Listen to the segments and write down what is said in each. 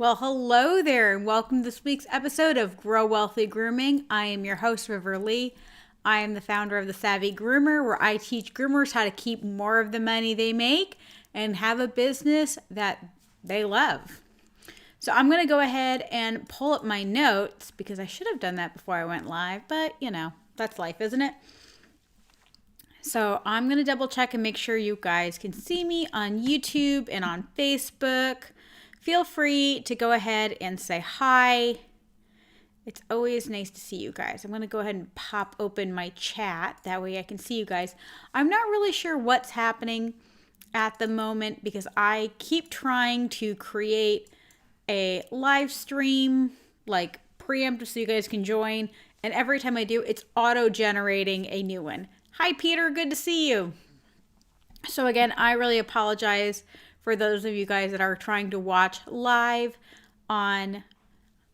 Well, hello there, and welcome to this week's episode of Grow Wealthy Grooming. I am your host, River Lee. I am the founder of the Savvy Groomer, where I teach groomers how to keep more of the money they make and have a business that they love. So I'm going to go ahead and pull up my notes because I should have done that before I went live, but that's life, isn't it? So I'm going to double check and make sure you guys can see me on YouTube and on Facebook. Feel free to go ahead and say hi. It's always nice to see you guys. I'm going to go ahead and pop open my chat. That way I can see you guys. I'm not really sure what's happening at the moment because I keep trying to create a live stream, like preemptive so you guys can join. And every time I do, it's auto-generating a new one. Hi, Peter. Good to see you. So again, I really apologize for those of you guys that are trying to watch live on.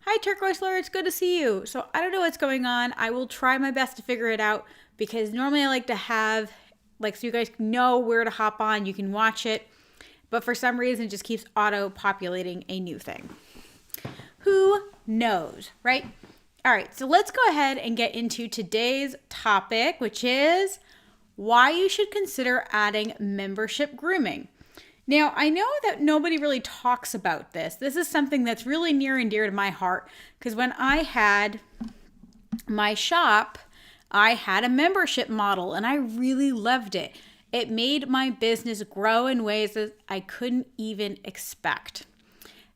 Hi, Turquoise Laura, it's good to see you. So I don't know what's going on. I will try my best to figure it out because normally I like to have, so you guys know where to hop on. You can watch it. But for some reason, it just keeps auto-populating a new thing. Who knows, right? All right, so let's go ahead and get into today's topic, which is why you should consider adding membership grooming. Now, I know that nobody really talks about this. This is something that's really near and dear to my heart because when I had my shop, I had a membership model and I really loved it. It made my business grow in ways that I couldn't even expect.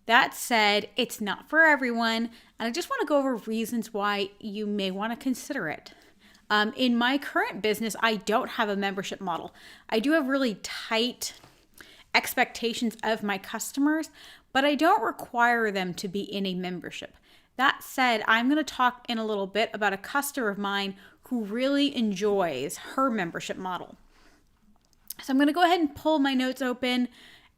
That said, it's not for everyone, and I just want to go over reasons why you may want to consider it. In my current business, I don't have a membership model. I do have really tight expectations of my customers, but I don't require them to be in a membership. That said, I'm going to talk in a little bit about a customer of mine who really enjoys her membership model. So I'm going to go ahead and pull my notes open,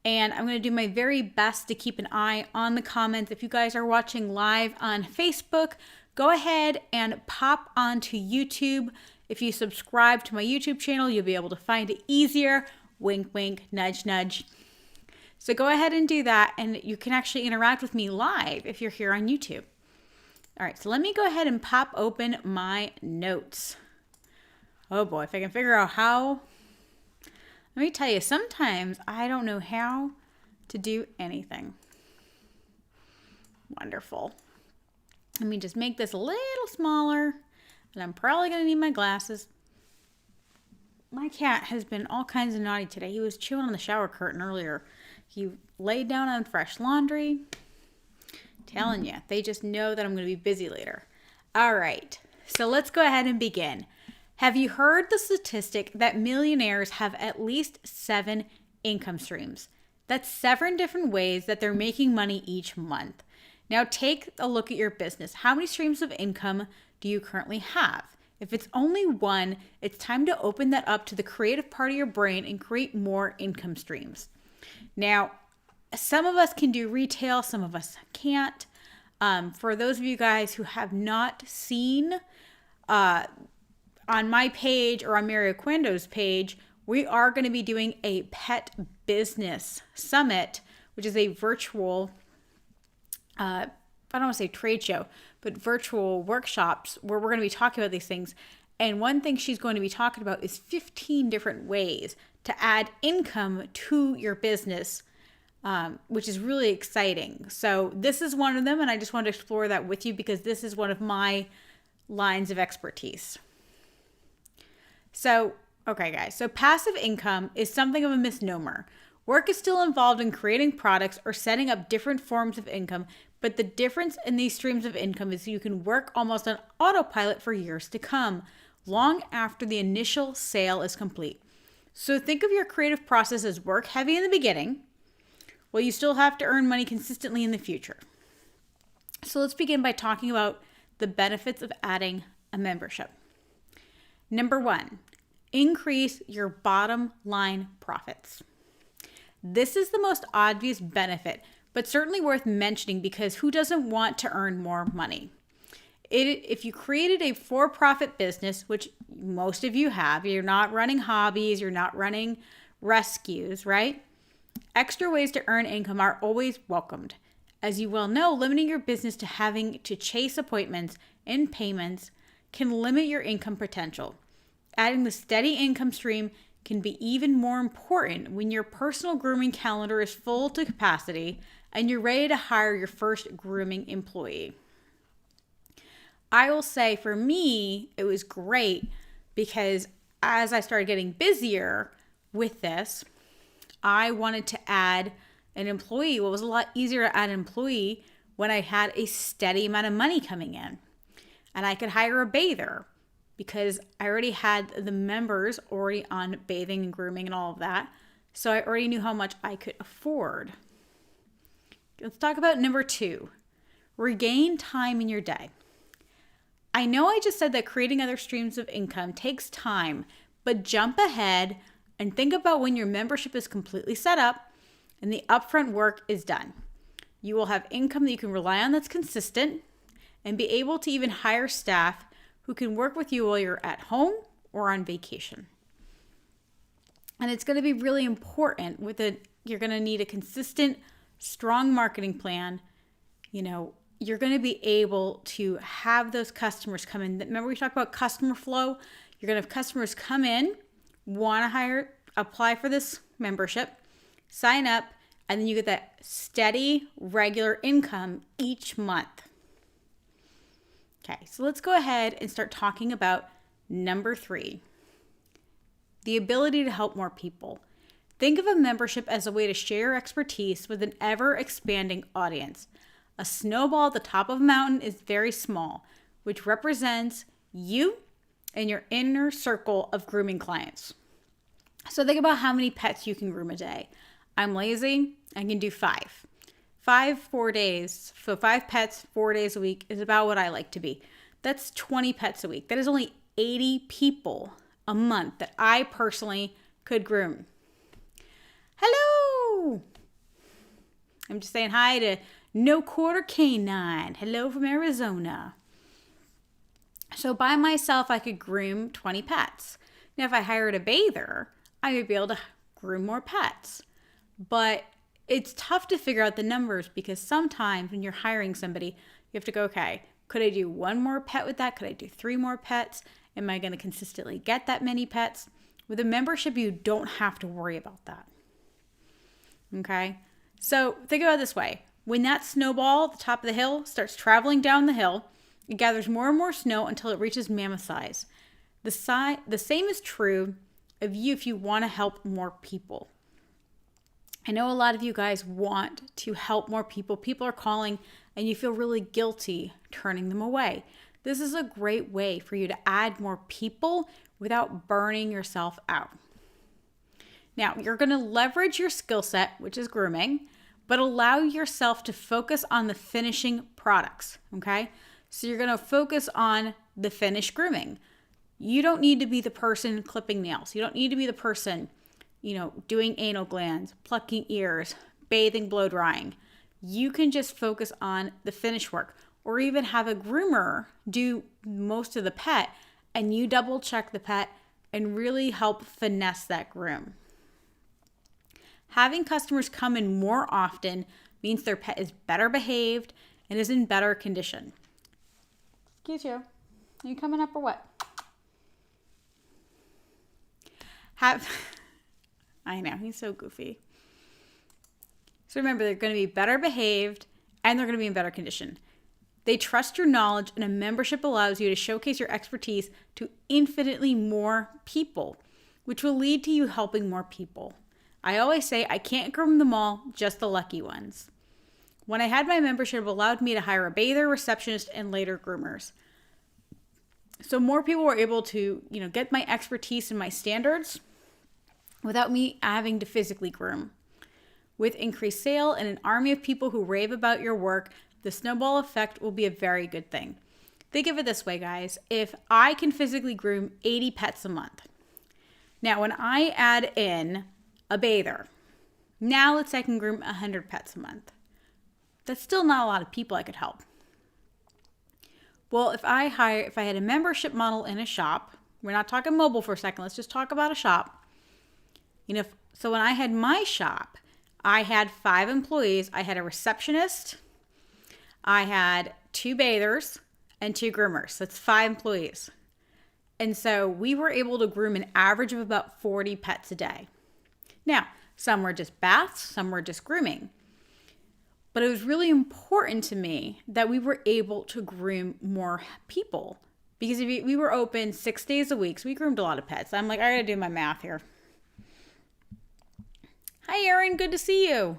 and I'm going to do my very best to keep an eye on the comments. If you guys are watching live on Facebook, go ahead and pop onto YouTube. If you subscribe to my YouTube channel, you'll be able to find it easier. Wink, wink, nudge, nudge. So go ahead and do that, and you can actually interact with me live if you're here on YouTube. All right, so let me go ahead and pop open my notes. Oh boy, if I can figure out how. Let me tell you, sometimes I don't know how to do anything. Wonderful. Let me just make this a little smaller, and I'm probably going to need my glasses. My cat has been all kinds of naughty today. He was chewing on the shower curtain earlier. He laid down on fresh laundry. Telling you, they just know that I'm going to be busy later. All right, so let's go ahead and begin. Have you heard the statistic that millionaires have at least 7 income streams? That's 7 different ways that they're making money each month. Now take a look at your business. How many streams of income do you currently have? If it's only one, it's time to open that up to the creative part of your brain and create more income streams. Now, some of us can do retail, some of us can't. For those of you guys who have not seen on my page or on Mary Oquendo's page, we are going to be doing a pet business summit, which is a virtual I don't want to say trade show, but virtual workshops where we're going to be talking about these things. And one thing she's going to be talking about is 15 different ways to add income to your business, which is really exciting. So this is one of them, and I just want to explore that with you because this is one of my lines of expertise. So, okay, guys. So passive income is something of a misnomer. Work is still involved in creating products or setting up different forms of income, but the difference in these streams of income is you can work almost on autopilot for years to come, long after the initial sale is complete. So think of your creative process as work heavy in the beginning, while you still have to earn money consistently in the future. So let's begin by talking about the benefits of adding a membership. Number 1, increase your bottom line profits. This is the most obvious benefit, but certainly worth mentioning because who doesn't want to earn more money? If you created a for-profit business, which most of you have, you're not running hobbies, you're not running rescues, right? Extra ways to earn income are always welcomed. As you well know, limiting your business to having to chase appointments and payments can limit your income potential. Adding the steady income stream can be even more important when your personal grooming calendar is full to capacity and you're ready to hire your first grooming employee. I will say for me, it was great because as I started getting busier with this, I wanted to add an employee. Well, it was a lot easier to add an employee when I had a steady amount of money coming in. And I could hire a bather because I already had the members already on bathing and grooming and all of that. So I already knew how much I could afford. Let's talk about number 2, regain time in your day. I know I just said that creating other streams of income takes time, but jump ahead and think about when your membership is completely set up and the upfront work is done. You will have income that you can rely on that's consistent and be able to even hire staff who can work with you while you're at home or on vacation. And it's going to be really important you're going to need a consistent, strong marketing plan. You're going to be able to have those customers come in. Remember we talked about customer flow? You're going to have customers come in, want to apply for this membership, sign up, and then you get that steady, regular income each month. Okay, so let's go ahead and start talking about number 3, the ability to help more people. Think of a membership as a way to share your expertise with an ever-expanding audience. A snowball at the top of a mountain is very small, which represents you and your inner circle of grooming clients. So think about how many pets you can groom a day. I'm lazy, I can do 5. 4 days. So 5 pets, 4 days a week is about what I like to be. That's 20 pets a week. That is only 80 people a month that I personally could groom. Hello! I'm just saying hi to No Quarter Canine. Hello from Arizona. So by myself, I could groom 20 pets. Now, if I hired a bather, I would be able to groom more pets. But it's tough to figure out the numbers because sometimes when you're hiring somebody, you have to go, okay, could I do 1 more pet with that? Could I do 3 more pets? Am I going to consistently get that many pets? With a membership, you don't have to worry about that. Okay? So think about it this way. When that snowball at the top of the hill starts traveling down the hill, it gathers more and more snow until it reaches mammoth size. The same is true of you if you want to help more people. I know a lot of you guys want to help more people. People are calling and you feel really guilty turning them away. This is a great way for you to add more people without burning yourself out. Now, you're going to leverage your skill set, which is grooming, but allow yourself to focus on the finishing products, okay? So you're going to focus on the finished grooming. You don't need to be the person clipping nails. You don't need to be the person, doing anal glands, plucking ears, bathing, blow drying. You can just focus on the finish work or even have a groomer do most of the pet and you double check the pet and really help finesse that groom. Having customers come in more often means their pet is better behaved and is in better condition. Excuse you. Are you coming up or what? I know, he's so goofy. So remember, they're going to be better behaved and they're going to be in better condition. They trust your knowledge, and a membership allows you to showcase your expertise to infinitely more people, which will lead to you helping more people. I always say I can't groom them all, just the lucky ones. When I had my membership, it allowed me to hire a bather, receptionist, and later groomers. So more people were able to, get my expertise and my standards without me having to physically groom. With increased sale and an army of people who rave about your work, the snowball effect will be a very good thing. Think of it this way, guys. If I can physically groom 80 pets a month, now when I add in a bather, now let's say I can groom 100 pets a month. That's still not a lot of people I could help. Well, if I had a membership model in a shop, we're not talking mobile for a second, let's just talk about a shop. So when I had my shop, I had 5 employees. I had a receptionist, I had 2 bathers and 2 groomers. That's 5 employees. And so we were able to groom an average of about 40 pets a day. Now, some were just baths, some were just grooming. But it was really important to me that we were able to groom more people. Because if we were open 6 days a week, so we groomed a lot of pets. I'm like, I gotta do my math here. Hi, Erin, good to see you.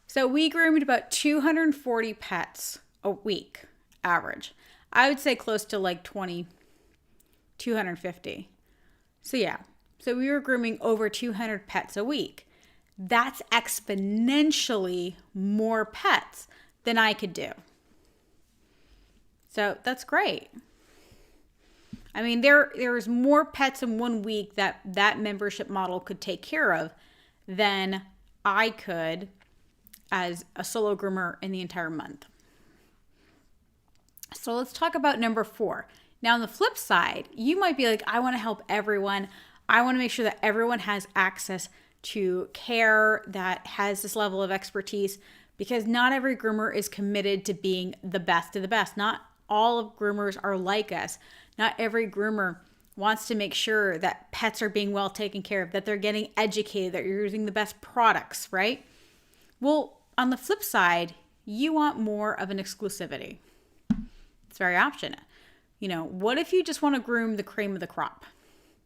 So we groomed about 240 pets a week, average. I would say close to like 250. So yeah, so we were grooming over 200 pets a week. That's exponentially more pets than I could do. So that's great. I mean, there's more pets in 1 week that membership model could take care of than I could as a solo groomer in the entire month. So let's talk about number 4. Now on the flip side, you might be like, I want to help everyone. I want to make sure that everyone has access to care that has this level of expertise, because not every groomer is committed to being the best of the best. Not all of groomers are like us. Not every groomer wants to make sure that pets are being well taken care of, that they're getting educated, that you're using the best products, right? Well, on the flip side, you want more of an exclusivity. It's very optional. What if you just want to groom the cream of the crop?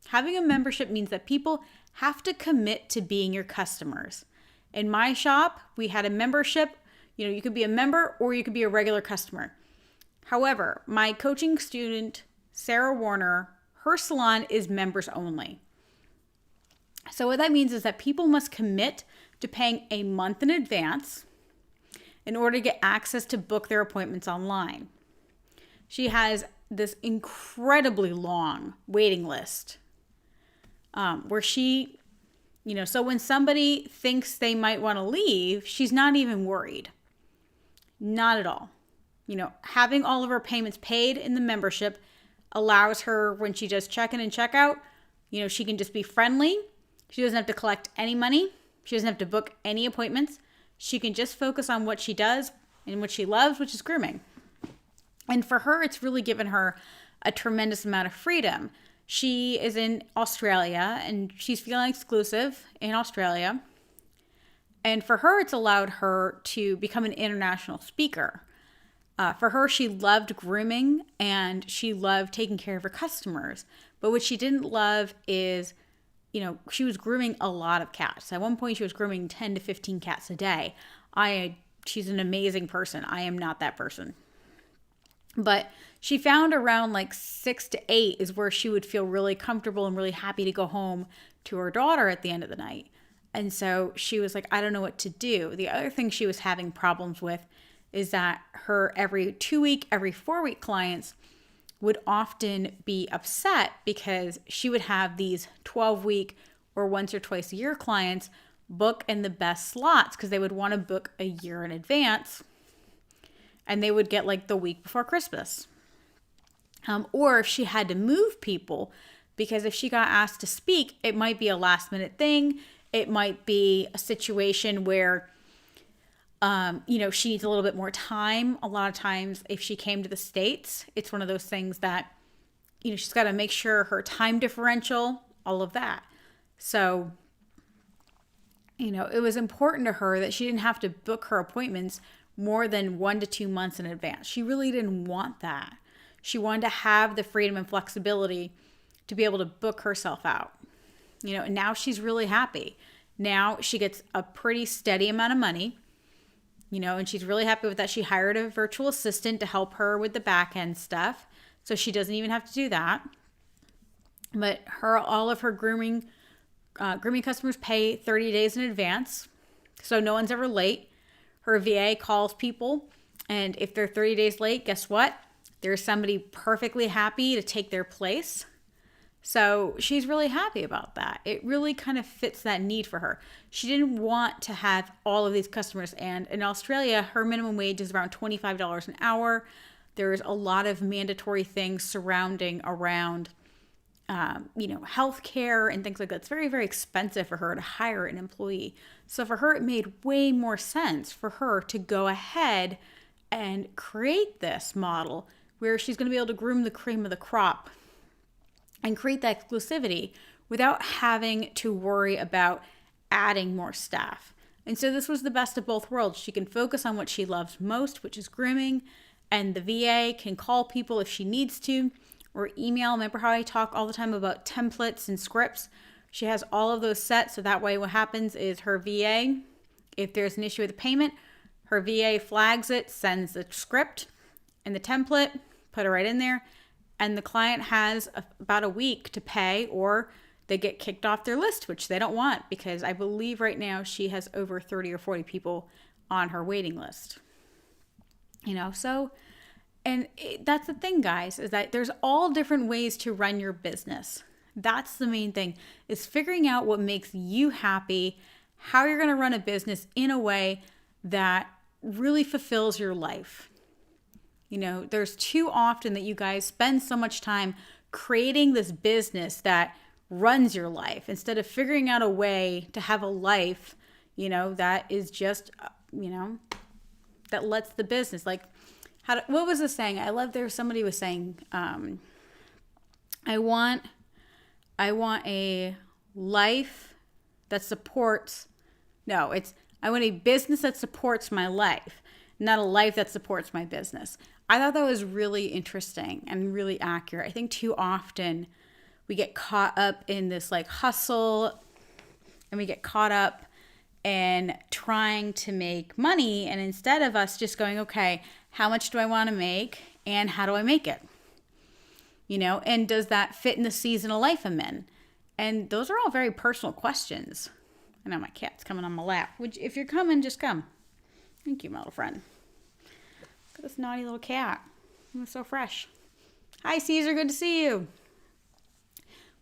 Having a membership means that people have to commit to being your customers. In my shop, we had a membership. You could be a member or you could be a regular customer. However, my coaching student, Sarah Warner, her salon is members only. So what that means is that people must commit to paying a month in advance in order to get access to book their appointments online. She has this incredibly long waiting list where she, so when somebody thinks they might want to leave, she's not even worried. Not at all. Having all of her payments paid in the membership allows her, when she does check-in and check-out, she can just be friendly. She doesn't have to collect any money. She doesn't have to book any appointments. She can just focus on what she does and what she loves, which is grooming. And for her, it's really given her a tremendous amount of freedom. She is in Australia and she's feeling exclusive in Australia. And for her, it's allowed her to become an international speaker. For her, she loved grooming and she loved taking care of her customers. But what she didn't love is, she was grooming a lot of cats. At one point, she was grooming 10 to 15 cats a day. She's an amazing person. I am not that person. But she found around like 6 to 8 is where she would feel really comfortable and really happy to go home to her daughter at the end of the night. And so she was like, I don't know what to do. The other thing she was having problems with is that her every 2-week, every 4-week clients would often be upset because she would have these 12-week or once or twice a year clients book in the best slots because they would want to book a year in advance. And they would get like the week before Christmas. Or if she had to move people, because if she got asked to speak, it might be a last minute thing. It might be a situation where, she needs a little bit more time. A lot of times if she came to the States, it's one of those things that, she's got to make sure her time differential, all of that. So, it was important to her that she didn't have to book her appointments more than 1 to 2 months in advance. She really didn't want that. She wanted to have the freedom and flexibility to be able to book herself out. And now she's really happy. Now she gets a pretty steady amount of money, and she's really happy with that. She hired a virtual assistant to help her with the back end stuff. So she doesn't even have to do that. But all of her grooming customers pay 30 days in advance. So no one's ever late. Her VA calls people, and if they're 30 days late, guess what? There's somebody perfectly happy to take their place. So she's really happy about that. It really kind of fits that need for her. She didn't want to have all of these customers, and in Australia, her minimum wage is around $25 an hour. There's a lot of mandatory things surrounding around healthcare and things like that. It's very, very expensive for her to hire an employee. So for her, it made way more sense for her to go ahead and create this model where she's going to be able to groom the cream of the crop and create that exclusivity without having to worry about adding more staff. And so this was the best of both worlds. She can focus on what she loves most, which is grooming, and the VA can call people if she needs to, or email. Remember how I talk all the time about templates and scripts? She has all of those set, so that way what happens is her VA, if there's an issue with the payment, her VA flags it, sends the script and the template, put it right in there, and the client has about a week to pay, or they get kicked off their list, which they don't want, because I believe right now she has over 30 or 40 people on her waiting list. That's the thing, guys, is that there's all different ways to run your business. That's the main thing, is figuring out what makes you happy, how you're going to run a business in a way that really fulfills your life. There's too often that you guys spend so much time creating this business that runs your life instead of figuring out a way to have a life, that is just, that lets the business, what was the saying? I love somebody was saying, I want a life that supports, I want a business that supports my life, not a life that supports my business. I thought that was really interesting and really accurate. I think too often we get caught up in this hustle, and we get caught up in trying to make money. And instead of us just going, okay, how much do I want to make and how do I make it? And does that fit in the season of life I'm in? And those are all very personal questions. I know my cat's coming on my lap. If you're coming, just come. Thank you, my little friend. Look at this naughty little cat. It's so fresh. Hi, Caesar. Good to see you.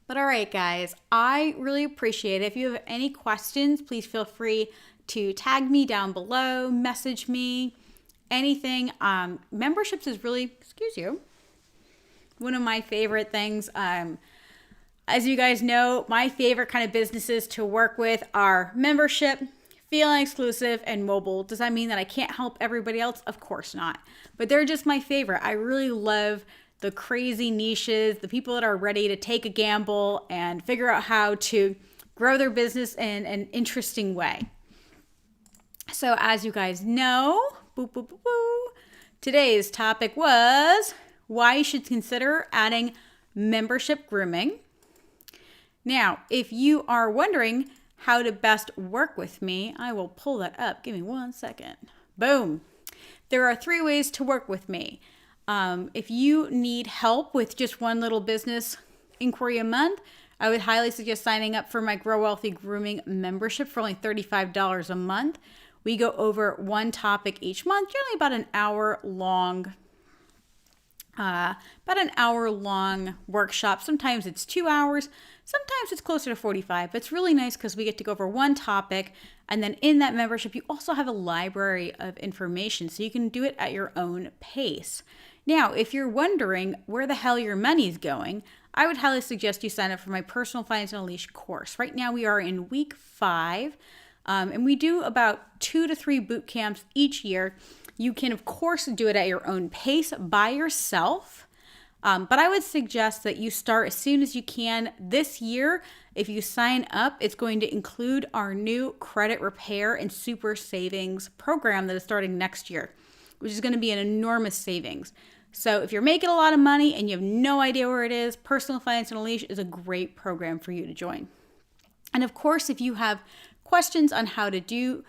But all right, guys, I really appreciate it. If you have any questions, please feel free to tag me down below, message me, anything. Memberships is really, one of my favorite things. As you guys know, my favorite kind of businesses to work with are membership, feeling exclusive, and mobile. Does that mean that I can't help everybody else? Of course not. But they're just my favorite. I really love the crazy niches, the people that are ready to take a gamble and figure out how to grow their business in an interesting way. So as you guys know, today's topic was why you should consider adding membership grooming. Now, if you are wondering how to best work with me, I will pull that up. Give me 1 second. Boom. There are 3 ways to work with me. If you need help with just one little business inquiry a month, I would highly suggest signing up for my Grow Wealthy Grooming membership for only $35 a month. We go over one topic each month, generally about an hour long workshop. Sometimes it's 2 hours. Sometimes it's closer to 45. But it's really nice because we get to go over one topic. And then in that membership, you also have a library of information, so you can do it at your own pace. Now, if you're wondering where the hell your money is going, I would highly suggest you sign up for my Personal Finance Unleashed course. Right now, we are in week 5, and we do about 2 to 3 boot camps each year. You can, of course, do it at your own pace by yourself, but I would suggest that you start as soon as you can. This year, if you sign up, it's going to include our new credit repair and super savings program that is starting next year, which is going to be an enormous savings. So if you're making a lot of money and you have no idea where it is, Personal Finance Unleashed is a great program for you to join. And of course, if you have questions on how to do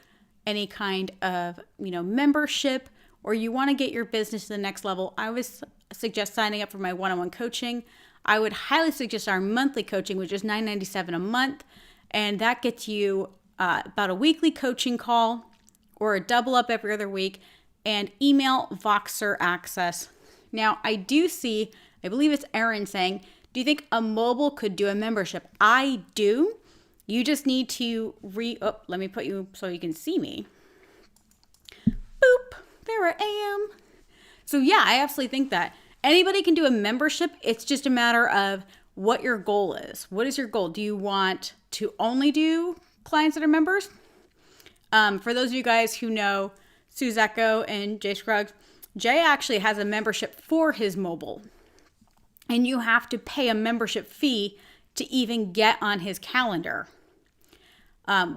any kind of, membership, or you want to get your business to the next level, I would suggest signing up for my one-on-one coaching. I would highly suggest our monthly coaching, which is $9.97 a month. And that gets you about a weekly coaching call or a double up every other week and email Voxer access. Now, I believe it's Erin saying, do you think a mobile could do a membership? I do. You just need to let me put you so you can see me. Boop, there I am. So yeah, I absolutely think that anybody can do a membership. It's just a matter of what your goal is. What is your goal? Do you want to only do clients that are members? For those of you guys who know Suzeko and Jay Scruggs, Jay actually has a membership for his mobile. And you have to pay a membership fee to even get on his calendar,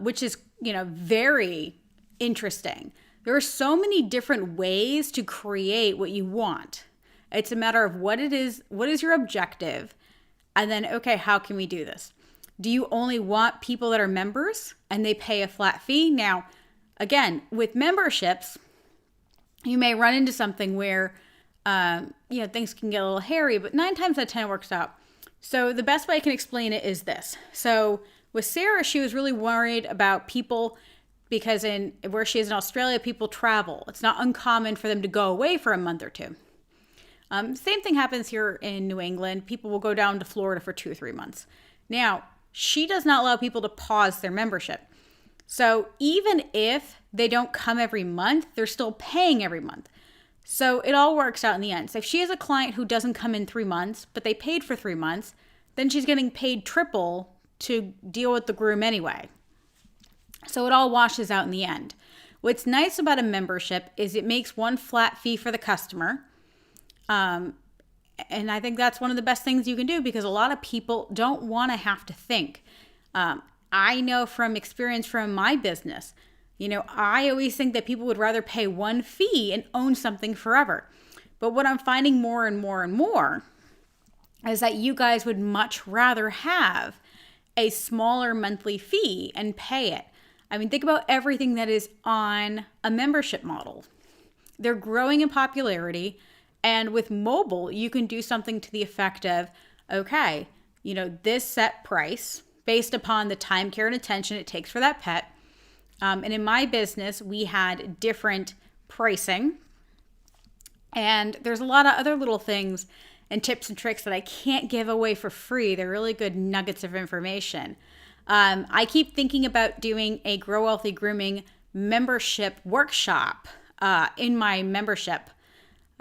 which is, very interesting. There are so many different ways to create what you want. It's a matter of what it is, what is your objective, and then, okay, how can we do this? Do you only want people that are members and they pay a flat fee? Now, again, with memberships, you may run into something where, things can get a little hairy, but 9 times out of 10 it works out. So the best way I can explain it is this. So with Sarah, she was really worried about people because where she is in Australia, people travel. It's not uncommon for them to go away for a month or two. Same thing happens here in New England. People will go down to Florida for 2 or 3 months. Now, she does not allow people to pause their membership. So even if they don't come every month, they're still paying every month. So it all works out in the end. So if she has a client who doesn't come in 3 months, but they paid for 3 months, then she's getting paid triple to deal with the groom anyway. So it all washes out in the end. What's nice about a membership is it makes one flat fee for the customer. And I think that's one of the best things you can do because a lot of people don't want to have to think. I know from experience from my business, I always think that people would rather pay one fee and own something forever. But what I'm finding more and more and more is that you guys would much rather have a smaller monthly fee and pay it. I mean, think about everything that is on a membership model. They're growing in popularity. And with mobile, you can do something to the effect of, okay, this set price based upon the time, care, and attention it takes for that pet. And in my business, we had different pricing. And there's a lot of other little things and tips and tricks that I can't give away for free. They're really good nuggets of information. I keep thinking about doing a Grow Wealthy Grooming membership workshop in my membership.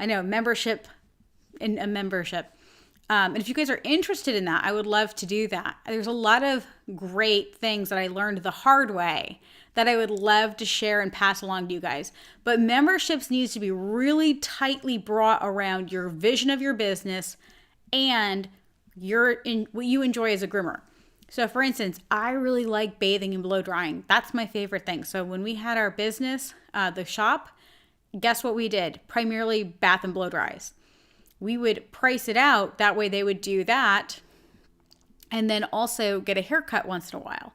I know, membership in a membership. And if you guys are interested in that, I would love to do that. There's a lot of great things that I learned the hard way that I would love to share and pass along to you guys. But memberships needs to be really tightly brought around your vision of your business and what you enjoy as a groomer. So for instance, I really like bathing and blow drying. That's my favorite thing. So when we had our business, the shop, guess what we did? Primarily bath and blow dries. We would price it out. That way they would do that and then also get a haircut once in a while.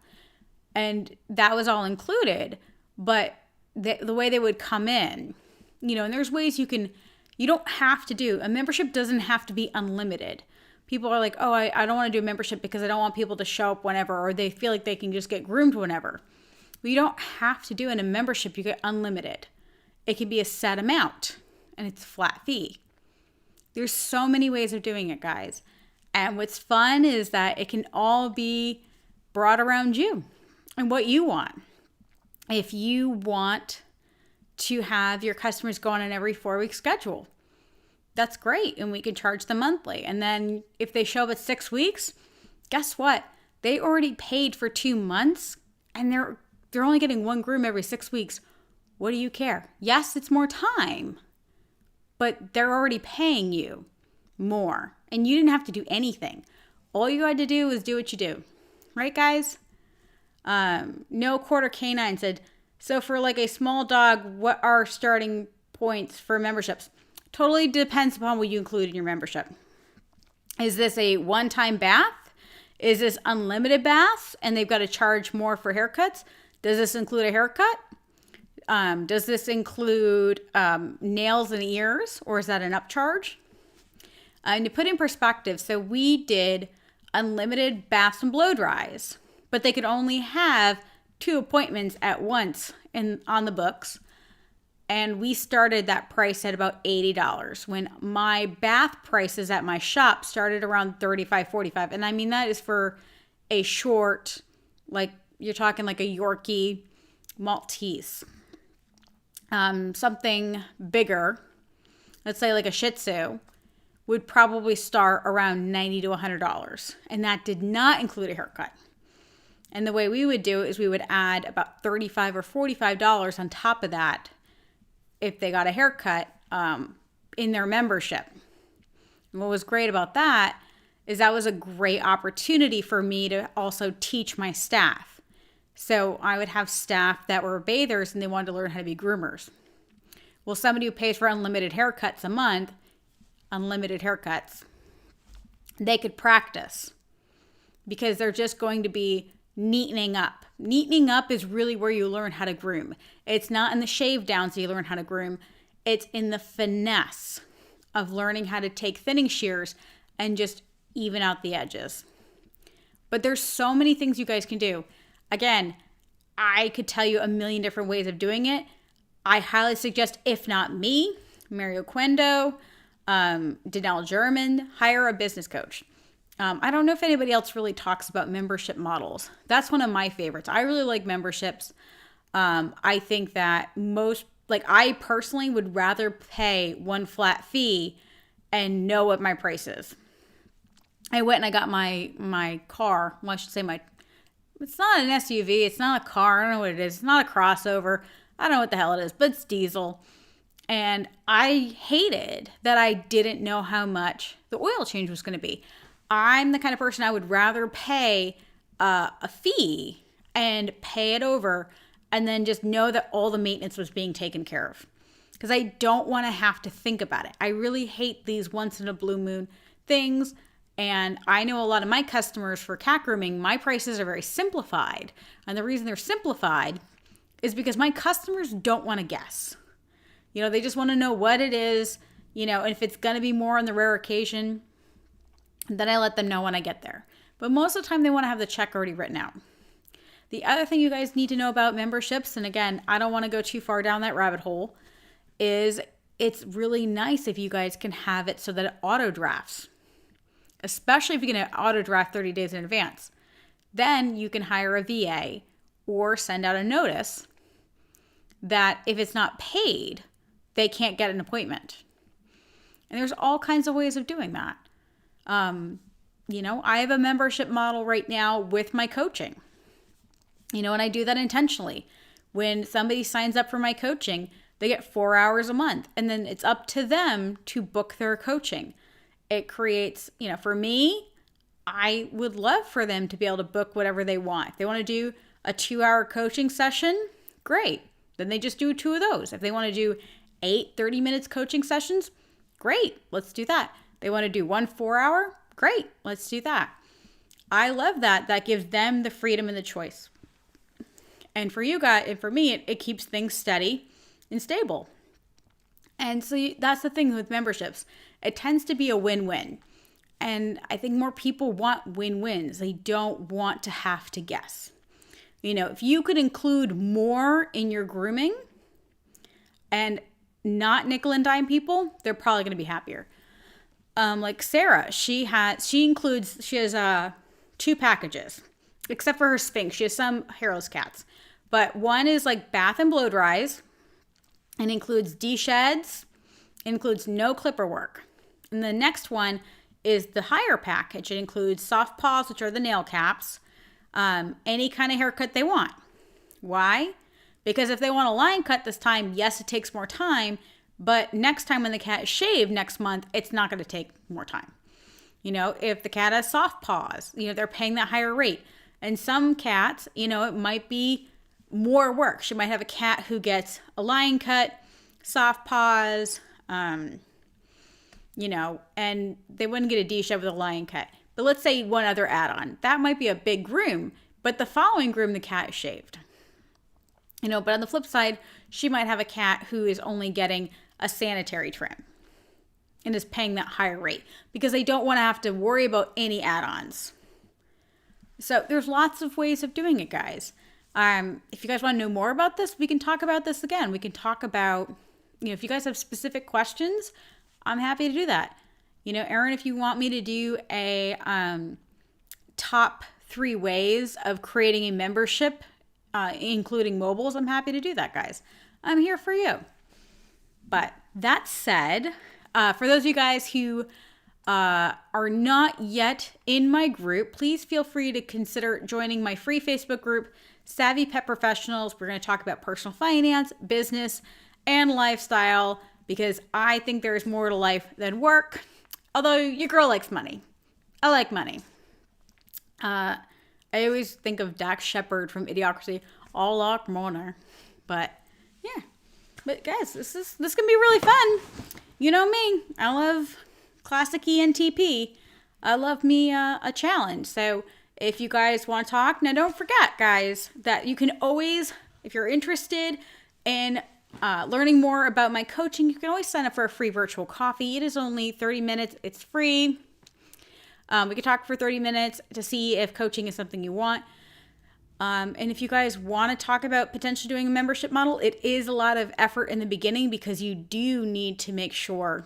And that was all included. But the way they would come in, and there's ways you don't have to do, a membership doesn't have to be unlimited. People are like, oh, I don't want to do a membership because I don't want people to show up whenever, or they feel like they can just get groomed whenever. But you don't have to do in a membership. You get unlimited. It can be a set amount and it's a flat fee. There's so many ways of doing it, guys. And what's fun is that it can all be brought around you and what you want. If you want to have your customers go on an every 4-week schedule, that's great. And we can charge them monthly. And then if they show up at 6 weeks, guess what? They already paid for 2 months and they're only getting one groom every 6 weeks. What do you care? Yes, it's more time, but they're already paying you more and you didn't have to do anything. All you had to do was do what you do. Right, guys? No Quarter Canine said, so for like a small dog, what are starting points for memberships? Totally depends upon what you include in your membership. Is this a one-time bath? Is this unlimited baths and they've got to charge more for haircuts? Does this include a haircut? Does this include nails and ears, or is that an upcharge? And to put in perspective, so we did unlimited baths and blow dries, but they could only have 2 appointments at once on the books. And we started that price at about $80 when my bath prices at my shop started around $35, $45. And I mean, that is for a short, like you're talking like a Yorkie Maltese. Something bigger, let's say like a Shih Tzu, would probably start around $90 to $100. And that did not include a haircut. And the way we would do it is we would add about $35 or $45 on top of that if they got a haircut in their membership. And what was great about that is that was a great opportunity for me to also teach my staff. So I would have staff that were bathers and they wanted to learn how to be groomers. Well, somebody who pays for unlimited haircuts a month, they could practice because they're just going to be neatening up. Neatening up is really where you learn how to groom. It's not in the shave downs that you learn how to groom. It's in the finesse of learning how to take thinning shears and just even out the edges. But there's so many things you guys can do. Again, I could tell you a million different ways of doing it. I highly suggest, if not me, Mario Quendo, Danelle German, hire a business coach. I don't know if anybody else really talks about membership models. That's one of my favorites. I really like memberships. I think that I personally would rather pay one flat fee and know what my price is. I went and I got my car. Well, I should say it's not an SUV. It's not a car. I don't know what it is. It's not a crossover. I don't know what the hell it is, but it's diesel. And I hated that I didn't know how much the oil change was going to be. I'm the kind of person I would rather pay a fee and pay it over and then just know that all the maintenance was being taken care of. Because I don't want to have to think about it. I really hate these once in a blue moon things. And I know a lot of my customers for cat grooming, my prices are very simplified. And the reason they're simplified is because my customers don't want to guess. They just want to know what it is, and if it's going to be more on the rare occasion, then I let them know when I get there. But most of the time they want to have the check already written out. The other thing you guys need to know about memberships, and again, I don't want to go too far down that rabbit hole, is it's really nice if you guys can have it so that it auto drafts, especially if you can auto draft 30 days in advance. Then you can hire a VA or send out a notice that if it's not paid, they can't get an appointment. And there's all kinds of ways of doing that. I have a membership model right now with my coaching. And I do that intentionally. When somebody signs up for my coaching, they get 4 hours a month. And then it's up to them to book their coaching. It creates, for me, I would love for them to be able to book whatever they want. If they want to do a 2-hour coaching session, great. Then they just do 2 of those. If they want to do 8 30 minutes coaching sessions, great. Let's do that. They want to do 1 4-hour, great. Let's do that. I love that. That gives them the freedom and the choice. And for you guys, and for me, it keeps things steady and stable. And so that's the thing with memberships. It tends to be a win-win. And I think more people want win-wins. They don't want to have to guess. If you could include more in your grooming and not nickel and dime people, they're probably going to be happier. Like Sarah, she has 2 packages, except for her Sphinx. She has some hairless cats. But one is like bath and blow dries and includes de-sheds, includes no clipper work. And the next one is the higher package. It includes soft paws, which are the nail caps, any kind of haircut they want. Why? Because if they want a line cut this time, yes, it takes more time, but next time when the cat is shaved next month, it's not going to take more time. If the cat has soft paws, they're paying that higher rate. And some cats, it might be more work. She might have a cat who gets a line cut, soft paws, and they wouldn't get a D-shed with a line cut. But let's say one other add-on. That might be a big groom, but the following groom, the cat is shaved. But on the flip side, she might have a cat who is only getting a sanitary trim and is paying that higher rate because they don't want to have to worry about any add-ons. So there's lots of ways of doing it, guys. If you guys want to know more about this, we can talk about this again. We can talk about, if you guys have specific questions, I'm happy to do that. Erin, if you want me to do a top 3 ways of creating a membership, including mobiles, I'm happy to do that, guys. I'm here for you. But that said, for those of you guys who are not yet in my group, please feel free to consider joining my free Facebook group, Savvy Pet Professionals. We're going to talk about personal finance, business, and lifestyle because I think there's more to life than work. Although your girl likes money. I like money. I always think of Dax Shepard from Idiocracy. All like money. But yeah. But guys, this can be really fun. You know me. I love classic ENTP. I love me a challenge. So if you guys want to talk, now don't forget, guys, that you can always, if you're interested in learning more about my coaching, you can always sign up for a free virtual coffee. It is only 30 minutes. It's free. We can talk for 30 minutes to see if coaching is something you want. And if you guys want to talk about potentially doing a membership model, it is a lot of effort in the beginning because you do need to make sure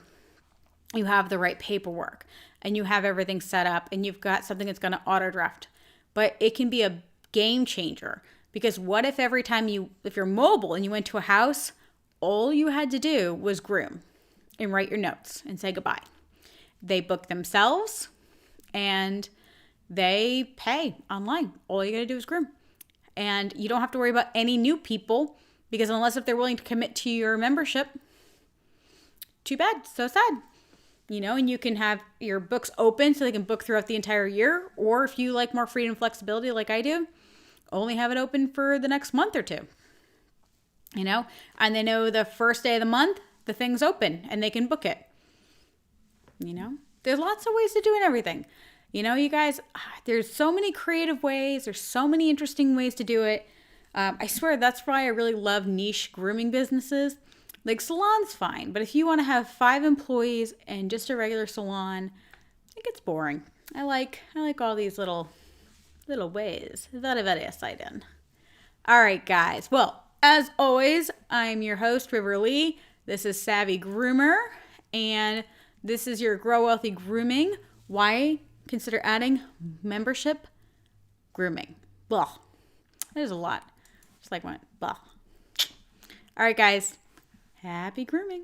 you have the right paperwork and you have everything set up and you've got something that's going to auto draft. But it can be a game changer because what if every time if you're mobile and you went to a house, all you had to do was groom and write your notes and say goodbye. They book themselves and they pay online. All you got to do is groom. And you don't have to worry about any new people because unless if they're willing to commit to your membership, too bad, so sad. And you can have your books open so they can book throughout the entire year. Or if you like more freedom and flexibility like I do, only have it open for the next month or two. And they know the first day of the month, the thing's open and they can book it. There's lots of ways to do everything. You guys, there's so many creative ways. There's so many interesting ways to do it. I swear that's why I really love niche grooming businesses. Like salon's fine, but if you want to have 5 employees and just a regular salon, it gets boring. I like all these little ways. Very exciting. All right, guys. Well, as always, I'm your host, River Lee. This is Savvy Groomer, and this is your Grow Wealthy Grooming. Why consider adding membership grooming? Blah. There's a lot. Just like one. Blah. All right, guys. Happy grooming.